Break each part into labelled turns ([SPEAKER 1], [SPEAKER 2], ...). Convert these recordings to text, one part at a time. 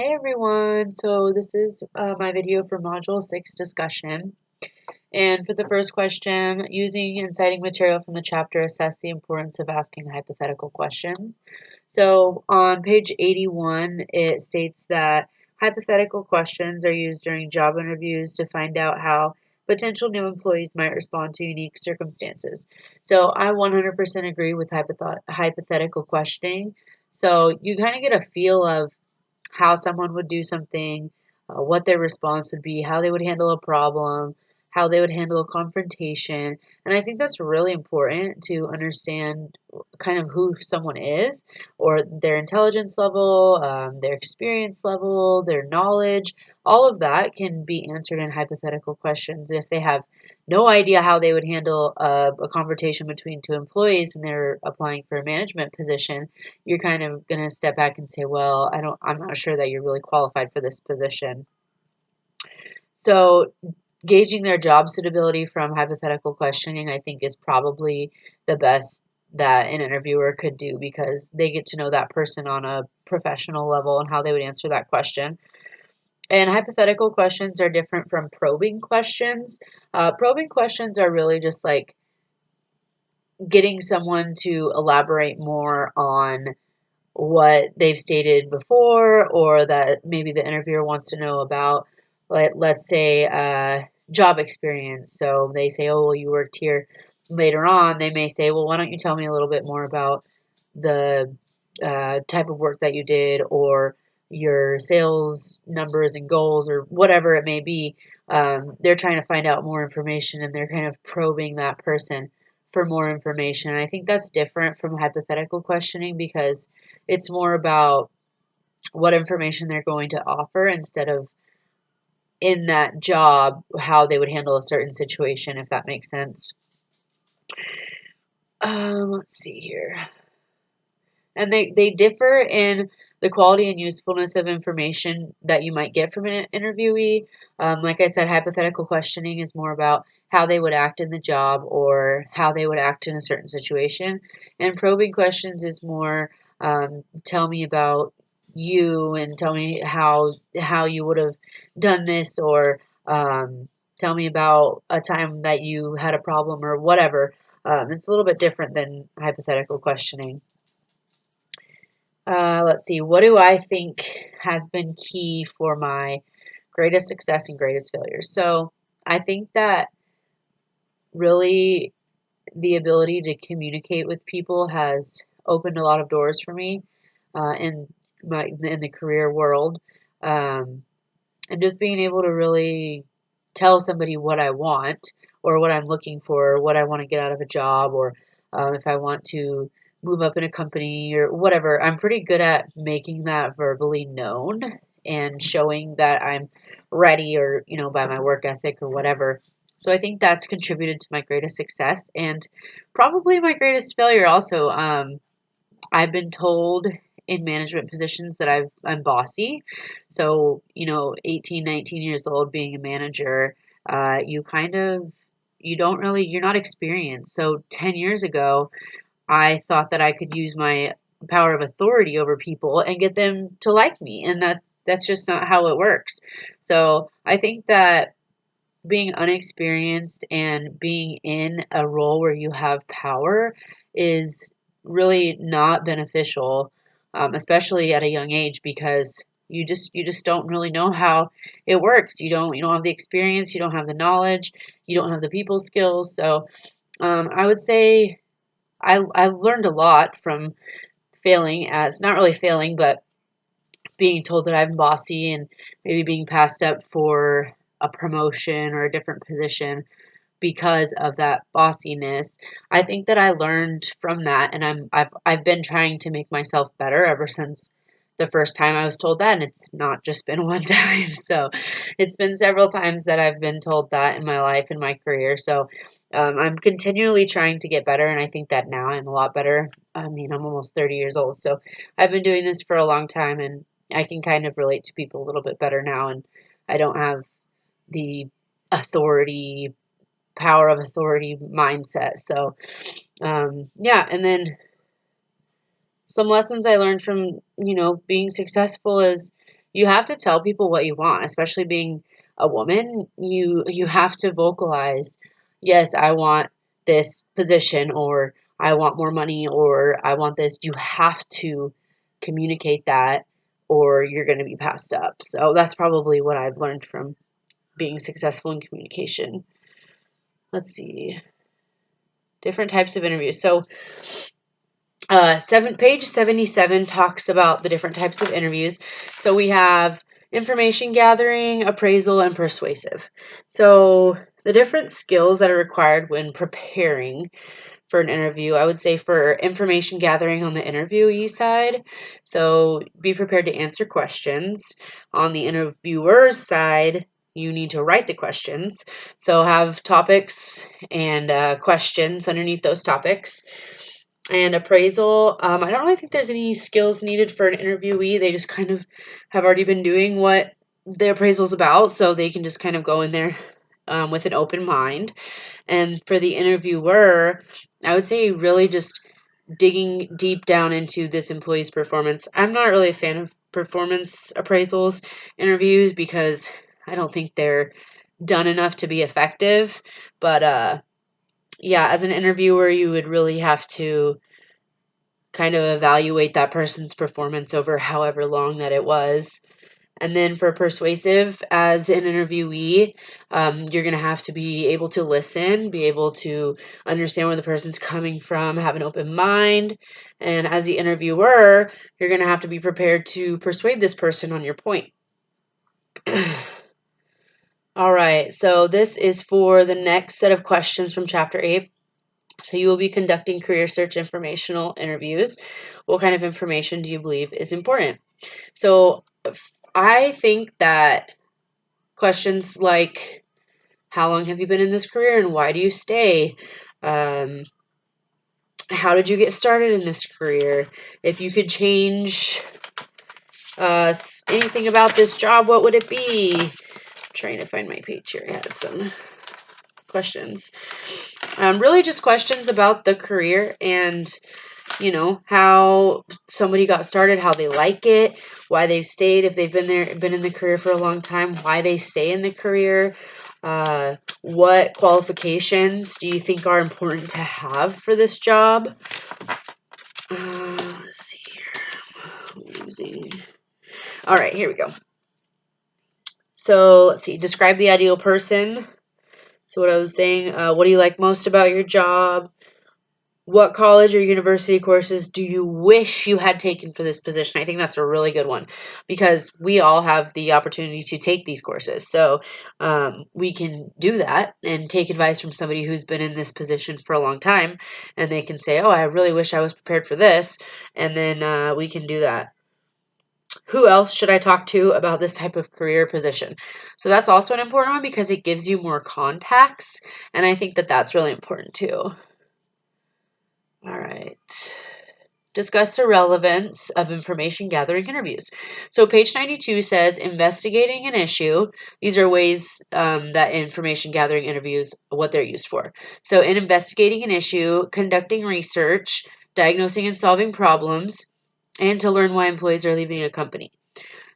[SPEAKER 1] Hey everyone, so this is my video for Module 6 discussion. And for the first question, using and citing material from the chapter, assess the importance of asking hypothetical questions. So on page 81, it states that hypothetical questions are used during job interviews to find out how potential new employees might respond to unique circumstances. So I 100% agree with hypothetical questioning. So you kind of get a feel of how someone would do something, what their response would be, how they would handle a problem, how they would handle a confrontation. And I think that's really important to understand kind of who someone is or their intelligence level, their experience level, their knowledge. All of that can be answered in hypothetical questions if they have no idea how they would handle a confrontation between two employees and they're applying for a management position. You're kind of going to step back and say, well, I'm not sure that you're really qualified for this position. So gauging their job suitability from hypothetical questioning, I think, is probably the best that an interviewer could do because they get to know that person on a professional level and how they would answer that question. And hypothetical questions are different from probing questions. Probing questions are really just like getting someone to elaborate more on what they've stated before or that maybe the interviewer wants to know about, like, let's say, job experience. So they say, oh, well, you worked here. Later on, they may say, well, why don't you tell me a little bit more about the type of work that you did or your sales numbers and goals or whatever it may be. They're trying to find out more information and they're kind of probing that person for more information. And I think that's different from hypothetical questioning because it's more about what information they're going to offer instead of in that job how they would handle a certain situation, if that makes sense. Let's see here. And they differ in the quality and usefulness of information that you might get from an interviewee. Like I said, hypothetical questioning is more about how they would act in the job or how they would act in a certain situation. And probing questions is more tell me about you and tell me how you would have done this or tell me about a time that you had a problem or whatever. It's a little bit different than hypothetical questioning. Let's see, what do I think has been key for my greatest success and greatest failures? So I think that really the ability to communicate with people has opened a lot of doors for me in the career world. Um, and just being able to really tell somebody what I want or what I'm looking for, or what I want to get out of a job, or if I want to move up in a company or whatever. I'm pretty good at making that verbally known and showing that I'm ready or, by my work ethic or whatever. So I think that's contributed to my greatest success and probably my greatest failure also. I've been told in management positions that I'm bossy. So, 18, 19 years old, being a manager, you're not experienced. So 10 years ago, I thought that I could use my power of authority over people and get them to like me. And that's just not how it works. So I think that being unexperienced and being in a role where you have power is really not beneficial, especially at a young age, because you just don't really know how it works. You don't have the experience, you don't have the knowledge, you don't have the people skills. So I would say I learned a lot from failing as not really failing, but being told that I'm bossy and maybe being passed up for a promotion or a different position because of that bossiness. I think that I learned from that and I've been trying to make myself better ever since the first time I was told that, and it's not just been one time. So it's been several times that I've been told that in my life and my career. So I'm continually trying to get better, and I think that now I'm a lot better. I mean, I'm almost 30 years old, so I've been doing this for a long time, and I can kind of relate to people a little bit better now, and I don't have the authority, power of authority mindset. So, yeah, and then some lessons I learned from, being successful is you have to tell people what you want, especially being a woman. You have to vocalize, yes, I want this position, or I want more money, or I want this. You have to communicate that, or you're going to be passed up. So that's probably what I've learned from being successful in communication. Let's see. Different types of interviews. So page 77 talks about the different types of interviews. So we have information gathering, appraisal, and persuasive. So the different skills that are required when preparing for an interview, I would say for information gathering on the interviewee side, so be prepared to answer questions. On the interviewer's side, you need to write the questions. So have topics and questions underneath those topics. And appraisal, I don't really think there's any skills needed for an interviewee. They just kind of have already been doing what the appraisal is about, so they can just kind of go in there with an open mind. And for the interviewer, I would say really just digging deep down into this employee's performance. I'm not really a fan of performance appraisals interviews because I don't think they're done enough to be effective. But yeah, as an interviewer, you would really have to kind of evaluate that person's performance over however long that it was. And then for persuasive, as an interviewee, you're going to have to be able to listen, be able to understand where the person's coming from, have an open mind. And as the interviewer, you're going to have to be prepared to persuade this person on your point. All right, so this is for the next set of questions from Chapter 8. So you will be conducting career search informational interviews. What kind of information do you believe is important? So I think that questions like, how long have you been in this career and why do you stay? How did you get started in this career? If you could change anything about this job, what would it be? I'm trying to find my page here. I had some questions. Really just questions about the career and, you know, how somebody got started, how they like it, why they've stayed, if they've been in the career for a long time, why they stay in the career, what qualifications do you think are important to have for this job? Let's see here. All right, here we go. So let's see. Describe the ideal person. So what I was saying, what do you like most about your job? What college or university courses do you wish you had taken for this position? I think that's a really good one because we all have the opportunity to take these courses. So we can do that and take advice from somebody who's been in this position for a long time. And they can say, oh, I really wish I was prepared for this. And then we can do that. Who else should I talk to about this type of career position? So that's also an important one because it gives you more contacts. And I think that that's really important too. All right. Discuss the relevance of information gathering interviews. So page 92 says investigating an issue. These are ways that information gathering interviews, what they're used for. So in investigating an issue, conducting research, diagnosing and solving problems, and to learn why employees are leaving a company.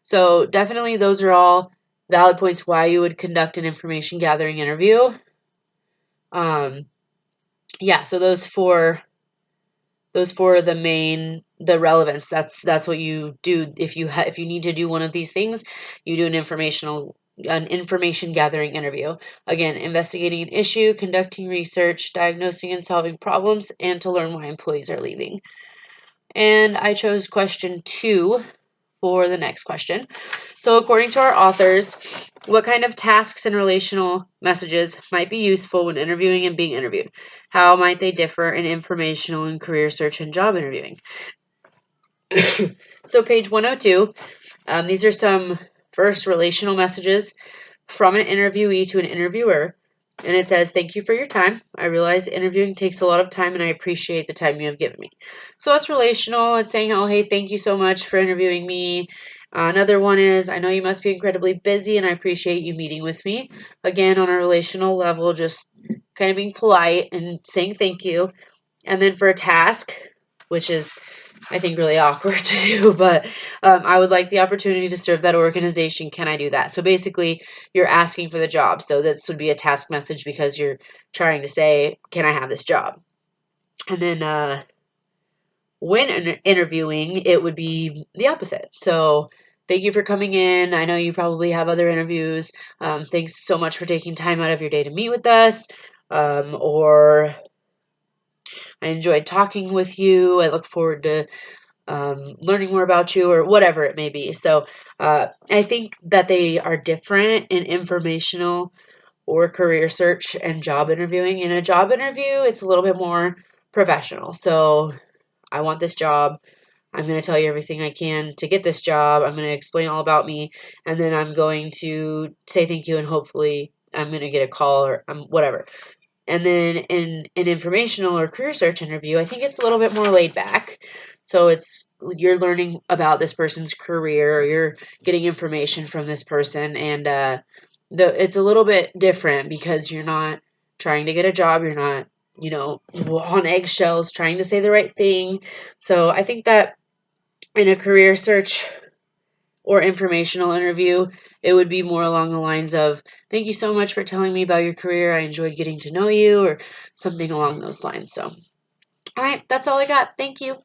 [SPEAKER 1] So definitely those are all valid points why you would conduct an information gathering interview. Yeah, so those four the relevance, that's what you do if you need to do one of these things. You do an information gathering interview. Again, investigating an issue, conducting research, diagnosing and solving problems, and to learn why employees are leaving. And I chose question 2 for the next question. So according to our authors, what kind of tasks and relational messages might be useful when interviewing and being interviewed? How might they differ in informational and career search and job interviewing? So page 102, these are some first relational messages from an interviewee to an interviewer. And it says, thank you for your time. I realize interviewing takes a lot of time and I appreciate the time you have given me. So that's relational. It's saying, oh, hey, thank you so much for interviewing me. Another one is, I know you must be incredibly busy and I appreciate you meeting with me. Again, on a relational level, just kind of being polite and saying thank you. And then for a task, which is I think, really awkward to do, but I would like the opportunity to serve that organization. Can I do that? So basically, you're asking for the job. So this would be a task message because you're trying to say, can I have this job? And then when interviewing, it would be the opposite. So thank you for coming in. I know you probably have other interviews. Thanks so much for taking time out of your day to meet with us. Or I enjoyed talking with you. I look forward to learning more about you, or whatever it may be. So I think that they are different in informational or career search and job interviewing. In a job interview, it's a little bit more professional. So I want this job. I'm going to tell you everything I can to get this job. I'm going to explain all about me, and then I'm going to say thank you, and hopefully I'm going to get a call or whatever. And then in an informational or career search interview, I think it's a little bit more laid back. So you're learning about this person's career, or you're getting information from this person, and it's a little bit different because you're not trying to get a job. You're not, on eggshells trying to say the right thing. So I think that in a career search or informational interview, it would be more along the lines of, thank you so much for telling me about your career. I enjoyed getting to know you, or something along those lines. So, all right, that's all I got. Thank you.